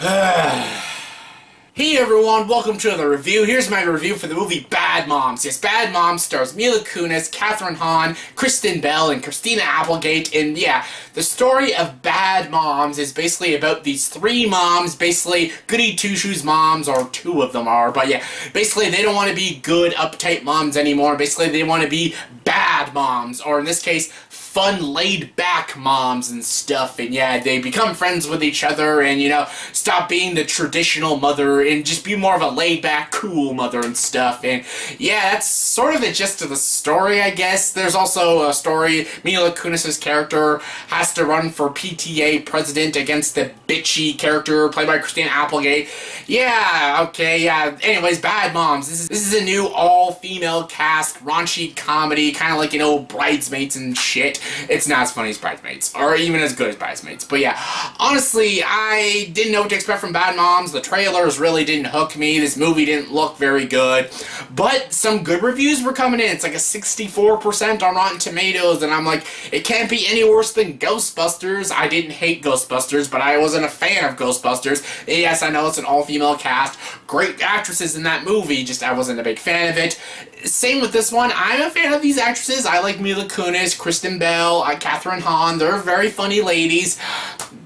Hey everyone, welcome to the review. Here's my review for the movie Bad Moms. Yes, Bad Moms stars Mila Kunis, Kathryn Hahn, Kristen Bell, and Christina Applegate. And yeah, the story of Bad Moms is basically about these three moms, basically goody two-shoes moms, or two of them are, but yeah, basically they don't want to be good, uptight moms anymore. Basically they want to be bad moms, or in this case, fun, laid-back moms and stuff, and yeah, they become friends with each other and, you know, stop being the traditional mother and just be more of a laid-back, cool mother and stuff, and yeah, that's sort of the gist of the story, I guess. There's also a story, Mila Kunis' character has to run for PTA president against the bitchy character played by Christina Applegate. Yeah, okay, yeah, anyways, Bad Moms. This is a new all-female cast, raunchy comedy, kind of like, you know, Bridesmaids and shit. It's not as funny as Bridesmaids, or even as good as Bridesmaids. But yeah, honestly, I didn't know what to expect from Bad Moms. The trailers really didn't hook me. This movie didn't look very good. But some good reviews were coming in. It's like a 64% on Rotten Tomatoes, and I'm like, it can't be any worse than Ghostbusters. I didn't hate Ghostbusters, but I wasn't a fan of Ghostbusters. Yes, I know it's an all-female cast. Great actresses in that movie, just I wasn't a big fan of it. Same with this one. I'm a fan of these actresses. I like Mila Kunis, Kristen Bell, Kathryn Hahn. They're very funny ladies.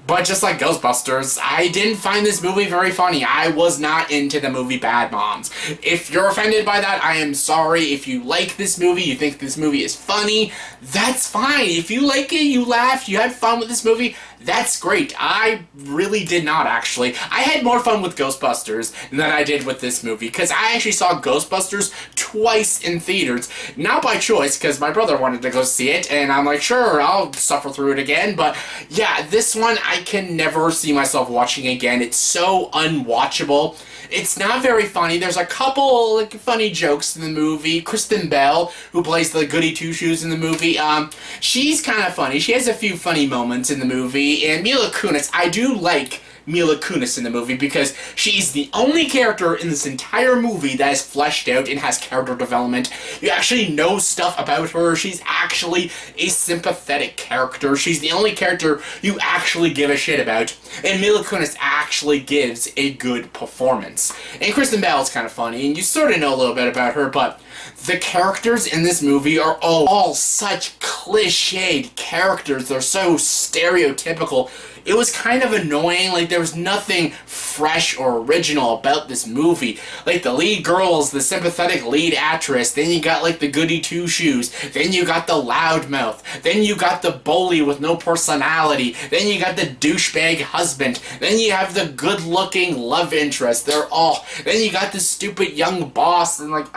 But just like Ghostbusters, I didn't find this movie very funny. I was not into the movie Bad Moms. If you're offended by that, I am sorry. If you like this movie, you think this movie is funny, that's fine. If you like it, you laughed, you had fun with this movie, that's great. I really did not, actually. I had more fun with Ghostbusters than I did with this movie, because I actually saw Ghostbusters twice in theaters. Not by choice, because my brother wanted to go see it, and I'm like, sure, I'll suffer through it again, but yeah, this one I can never see myself watching again. It's so unwatchable. It's not very funny. There's a couple like funny jokes in the movie. Kristen Bell, who plays the goody two-shoes in the movie, she's kind of funny. She has a few funny moments in the movie. And Mila Kunis, I do like Mila Kunis in the movie because she's the only character in this entire movie that is fleshed out and has character development. You actually know stuff about her. She's actually a sympathetic character. She's the only character you actually give a shit about. And Mila Kunis actually gives a good performance. And Kristen Bell is kind of funny, and you sort of know a little bit about her, but the characters in this movie are all such cliched characters. They're so stereotypical. It was kind of annoying. Like, there was nothing fresh or original about this movie. Like, the lead girl is the sympathetic lead actress. Then you got, like, the goody two-shoes. Then you got the loudmouth. Then you got the bully with no personality. Then you got the douchebag husband. Then you have the good-looking love interest. Then you got the stupid young boss. And, like,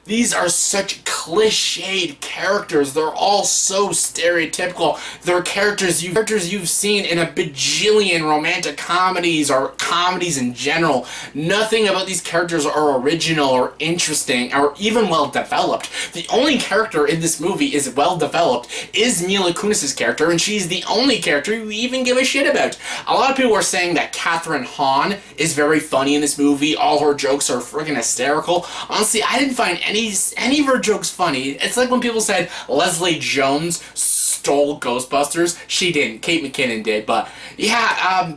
these are such cliched characters. They're all so stereotypical. They're characters you've seen in a bajillion romantic comedies or comedies in general. Nothing about these characters are original or interesting or even well developed. The only character in this movie is well developed is Mila Kunis' character, and she's the only character you even give a shit about. A lot of people are saying that Kathryn Hahn is very funny in this movie. All her jokes are friggin' hysterical. Honestly, I didn't find any of her jokes funny. It's like when people said Leslie Jones stole Ghostbusters. She didn't. Kate McKinnon did, but yeah,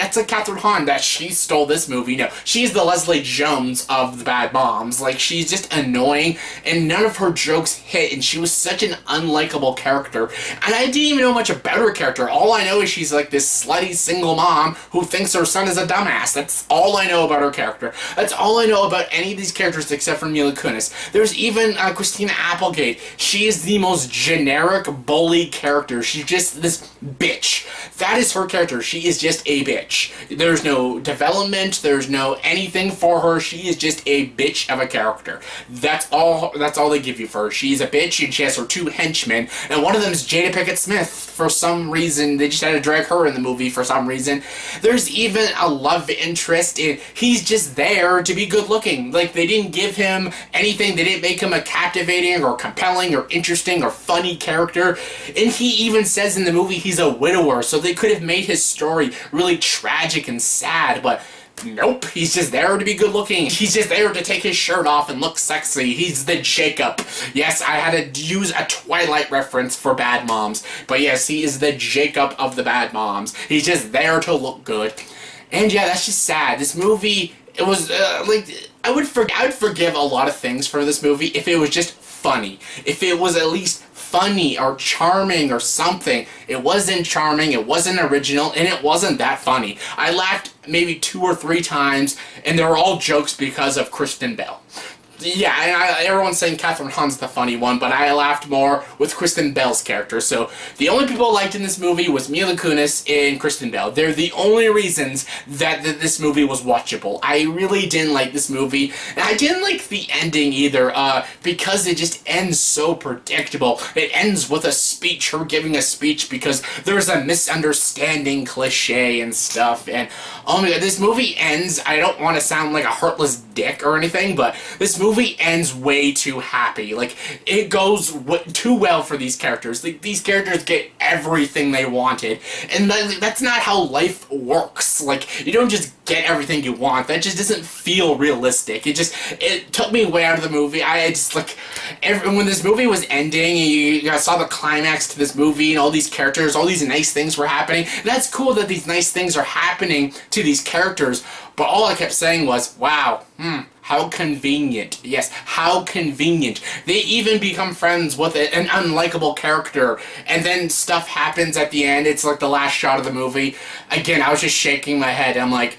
that's like Kathryn Hahn, that she stole this movie. No, she's the Leslie Jones of the Bad Moms. Like, she's just annoying, and none of her jokes hit, and she was such an unlikable character. And I didn't even know much about her character. All I know is she's like this slutty single mom who thinks her son is a dumbass. That's all I know about her character. That's all I know about any of these characters except for Mila Kunis. There's even Christina Applegate. She is the most generic bully character. She's just this bitch. That is her character. She is just a bitch. There's no development. There's no anything for her. She is just a bitch of a character. That's all they give you for her. She's a bitch, and she has her two henchmen, and one of them is Jada Pinkett Smith. For some reason, they just had to drag her in the movie for some reason. There's even a love interest, and he's just there to be good looking. Like, they didn't give him anything. They didn't make him a captivating or compelling or interesting or funny character. And he even says in the movie he's a widower, so they could have made his story really tragic and sad, but nope, he's just there to be good looking. He's just there to take his shirt off and look sexy. He's the Jacob. Yes, I had to use a Twilight reference for Bad Moms, but yes, he is the Jacob of the Bad Moms. He's just there to look good. And yeah, that's just sad. This movie, it was like I would forgive a lot of things for this movie if it was just funny. If it was at least funny or charming or something. It wasn't charming, it wasn't original, and it wasn't that funny. I laughed maybe 2 or 3 times, and they were all jokes because of Kristen Bell. Yeah, and everyone's saying Kathryn Hahn's the funny one, but I laughed more with Kristen Bell's character. So the only people I liked in this movie was Mila Kunis and Kristen Bell. They're the only reasons that this movie was watchable. I really didn't like this movie, and I didn't like the ending either, because it just ends so predictable. It ends with a speech, her giving a speech because there's a misunderstanding cliche and stuff, and oh my god, this movie ends, I don't want to sound like a heartless dick or anything, but this movie ends way too happy. Like, it goes too well for these characters. Like, these characters get everything they wanted, and that's not how life works. Like, you don't just get everything you want. That just doesn't feel realistic. It took me way out of the movie. I just, like, when this movie was ending, you saw the climax to this movie, and all these characters, all these nice things were happening. And that's cool that these nice things are happening to these characters, but all I kept saying was, wow, how convenient. Yes, how convenient. They even become friends with an unlikable character, and then stuff happens at the end. It's like the last shot of the movie. Again, I was just shaking my head. I'm like,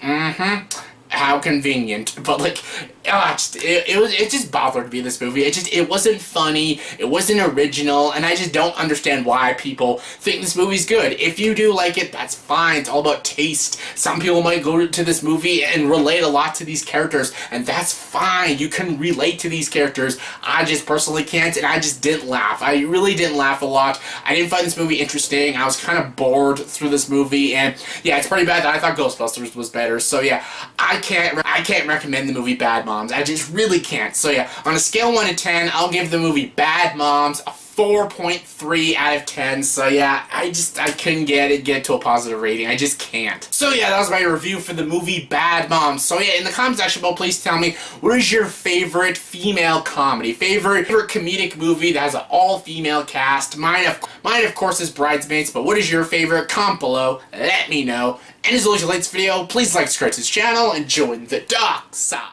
how convenient. But like, it just bothered me, this movie. It wasn't funny, it wasn't original, and I just don't understand why people think this movie's good. If you do like it, that's fine. It's all about taste. Some people might go to this movie and relate a lot to these characters, and that's fine. You can relate to these characters. I just personally can't, and I just didn't laugh. I really didn't laugh a lot. I didn't find this movie interesting. I was kind of bored through this movie, and yeah, it's pretty bad that I thought Ghostbusters was better. So yeah, I can't recommend the movie Bad Moms. I just really can't. So yeah, on a scale of 1 to 10, I'll give the movie Bad Moms a 4.3 out of 10. So yeah, I couldn't get it to a positive rating. I just can't. So yeah, that was my review for the movie Bad Moms. So yeah, in the comment section below, please tell me, what is your favorite female comedy? Favorite comedic movie that has an all-female cast? Mine of course is Bridesmaids, but what is your favorite? Comment below, let me know. And as always, if you like this video, please like, subscribe to this channel, and join the dark side.